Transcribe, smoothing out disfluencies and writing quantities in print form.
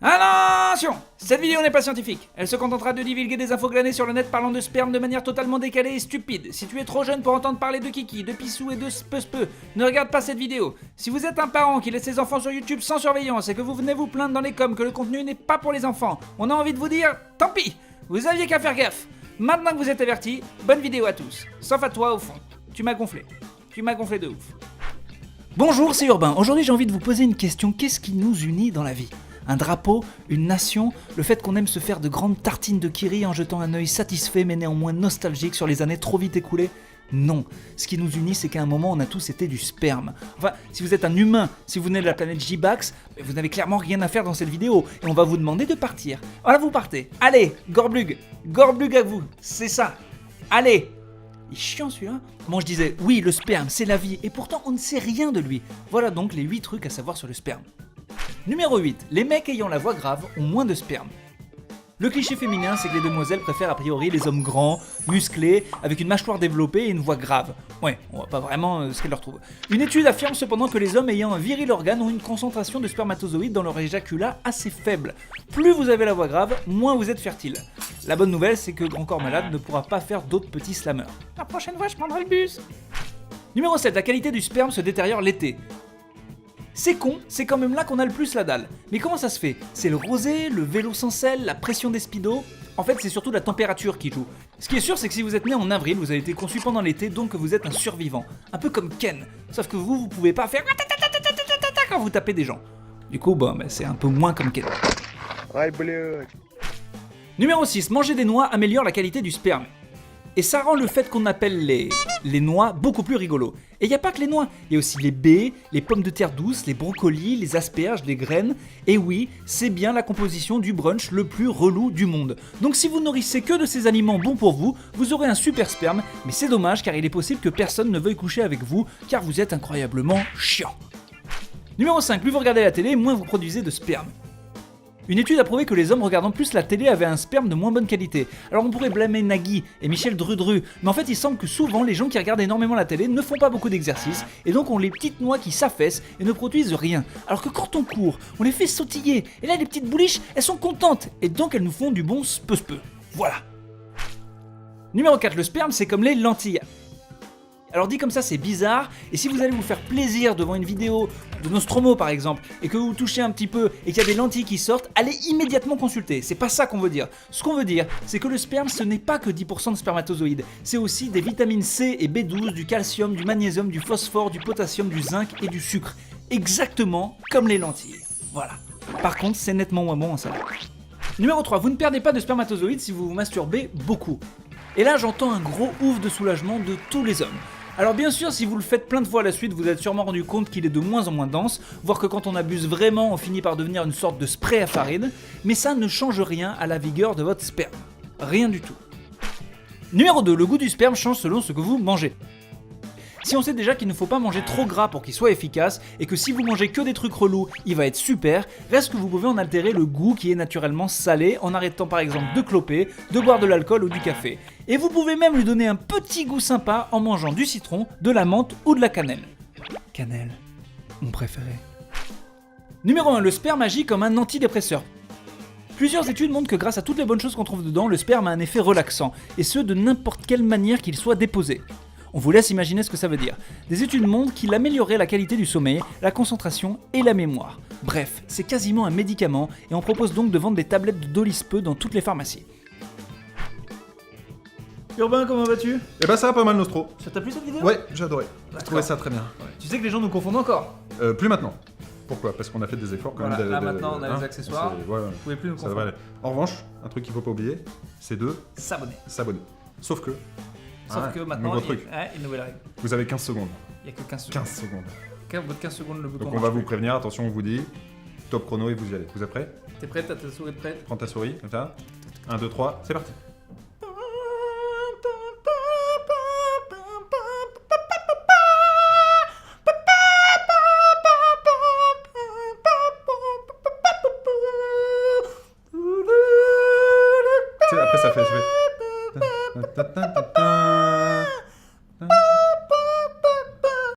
Attention! Cette vidéo n'est pas scientifique. Elle se contentera de divulguer des infos glanées sur le net parlant de sperme de manière totalement décalée et stupide. Si tu es trop jeune pour entendre parler de kiki, de pissou et de speu, ne regarde pas cette vidéo. Si vous êtes un parent qui laisse ses enfants sur YouTube sans surveillance et que vous venez vous plaindre dans les coms que le contenu n'est pas pour les enfants, on a envie de vous dire, tant pis! Vous aviez qu'à faire gaffe. Maintenant que vous êtes avertis, bonne vidéo à tous. Sauf à toi au fond. Tu m'as gonflé. Tu m'as gonflé de ouf. Bonjour, c'est Urbain. Aujourd'hui j'ai envie de vous poser une question. Qu'est-ce qui nous unit dans la vie ? Un drapeau, une nation, le fait qu'on aime se faire de grandes tartines de kiri en jetant un œil satisfait mais néanmoins nostalgique sur les années trop vite écoulées ? Non. Ce qui nous unit, c'est qu'à un moment, on a tous été du sperme. Enfin, si vous êtes un humain, si vous venez de la planète J-Bax, vous n'avez clairement rien à faire dans cette vidéo et on va vous demander de partir. Voilà, vous partez. Allez, Gorblug à vous, c'est ça. Allez. Il est chiant celui-là. Moi je disais, oui, le sperme, c'est la vie, et pourtant on ne sait rien de lui. Voilà donc les 8 trucs à savoir sur le sperme. Numéro 8. Les mecs ayant la voix grave ont moins de sperme. Le cliché féminin, c'est que les demoiselles préfèrent a priori les hommes grands, musclés, avec une mâchoire développée et une voix grave. Ouais, on voit pas vraiment ce qu'elles leur trouvent. Une étude affirme cependant que les hommes ayant un viril organe ont une concentration de spermatozoïdes dans leur éjaculat assez faible. Plus vous avez la voix grave, moins vous êtes fertile. La bonne nouvelle, c'est que Grand Corps Malade ne pourra pas faire d'autres petits slammers. La prochaine fois, je prendrai le bus. Numéro 7. La qualité du sperme se détériore l'été. C'est con, c'est quand même là qu'on a le plus la dalle. Mais comment ça se fait ? C'est le rosé, le vélo sans selle, la pression des speedos ? En fait, c'est surtout la température qui joue. Ce qui est sûr, c'est que si vous êtes né en avril, vous avez été conçu pendant l'été, donc vous êtes un survivant. Un peu comme Ken. Sauf que vous pouvez pas faire quand vous tapez des gens. Du coup, c'est un peu moins comme Ken. Ouais, bleu. Numéro 6. Manger des noix améliore la qualité du sperme. Et ça rend le fait qu'on appelle les noix beaucoup plus rigolo. Et il n'y a pas que les noix, il y a aussi les baies, les pommes de terre douces, les brocolis, les asperges, les graines. Et oui, c'est bien la composition du brunch le plus relou du monde. Donc si vous nourrissez que de ces aliments bons pour vous, vous aurez un super sperme, mais c'est dommage car il est possible que personne ne veuille coucher avec vous, car vous êtes incroyablement chiant. Numéro 5, plus vous regardez la télé, moins vous produisez de sperme. Une étude a prouvé que les hommes regardant plus la télé avaient un sperme de moins bonne qualité. Alors on pourrait blâmer Nagui et Michel Drudru, mais en fait il semble que souvent les gens qui regardent énormément la télé ne font pas beaucoup d'exercices et donc ont les petites noix qui s'affaissent et ne produisent rien. Alors que quand on court, on les fait sautiller et là les petites bouliches, elles sont contentes et donc elles nous font du bon speu. Voilà. Numéro 4, le sperme c'est comme les lentilles. Alors dit comme ça c'est bizarre, et si vous allez vous faire plaisir devant une vidéo de Nostromo par exemple, et que vous touchez un petit peu et qu'il y a des lentilles qui sortent, allez immédiatement consulter, c'est pas ça qu'on veut dire. Ce qu'on veut dire, c'est que le sperme ce n'est pas que 10% de spermatozoïdes, c'est aussi des vitamines C et B12, du calcium, du magnésium, du phosphore, du potassium, du zinc et du sucre. Exactement comme les lentilles. Voilà. Par contre c'est nettement moins bon en salade. Numéro 3, vous ne perdez pas de spermatozoïdes si vous vous masturbez beaucoup. Et là j'entends un gros ouf de soulagement de tous les hommes. Alors bien sûr, si vous le faites plein de fois à la suite, vous êtes sûrement rendu compte qu'il est de moins en moins dense, voire que quand on abuse vraiment, on finit par devenir une sorte de spray à farine, mais ça ne change rien à la vigueur de votre sperme. Rien du tout. Numéro 2, le goût du sperme change selon ce que vous mangez. Si on sait déjà qu'il ne faut pas manger trop gras pour qu'il soit efficace, et que si vous mangez que des trucs relous, il va être super, reste que vous pouvez en altérer le goût qui est naturellement salé en arrêtant par exemple de cloper, de boire de l'alcool ou du café. Et vous pouvez même lui donner un petit goût sympa en mangeant du citron, de la menthe ou de la cannelle. Cannelle, mon préféré. Numéro 1, le sperme agit comme un antidépresseur. Plusieurs études montrent que grâce à toutes les bonnes choses qu'on trouve dedans, le sperme a un effet relaxant, et ce de n'importe quelle manière qu'il soit déposé. On vous laisse imaginer ce que ça veut dire. Des études montrent qu'il améliorait la qualité du sommeil, la concentration et la mémoire. Bref, c'est quasiment un médicament et on propose donc de vendre des tablettes de Dolispeu dans toutes les pharmacies. Urbain, comment vas-tu ? Eh ben ça va pas mal Nostro. Ça t'a plu cette vidéo ? Ouais, j'ai adoré. J'ai trouvé ça très bien. Ouais. Tu sais que les gens nous confondent encore. Plus maintenant. Pourquoi ? Parce qu'on a fait des efforts quand Voilà, même. là maintenant on a les accessoires. Voilà. Vous pouvez plus nous Ça devrait confondre. aller. En revanche, un truc qu'il faut pas oublier, c'est de S'abonner. s'abonner. Sauf que, Sauf que maintenant, nouveau truc. Une nouvelle règle. Vous avez 15 secondes. Il n'y a que 15 secondes. 15 secondes. Au bout de 15 secondes, le bouton Donc on va marche vous plus. prévenir, attention on vous dit, top chrono et vous y allez. Vous êtes prêts ? T'es prêt ? T'as ta souris prête ? Prends ta souris, comme ça. 1, 2, 3, c'est parti.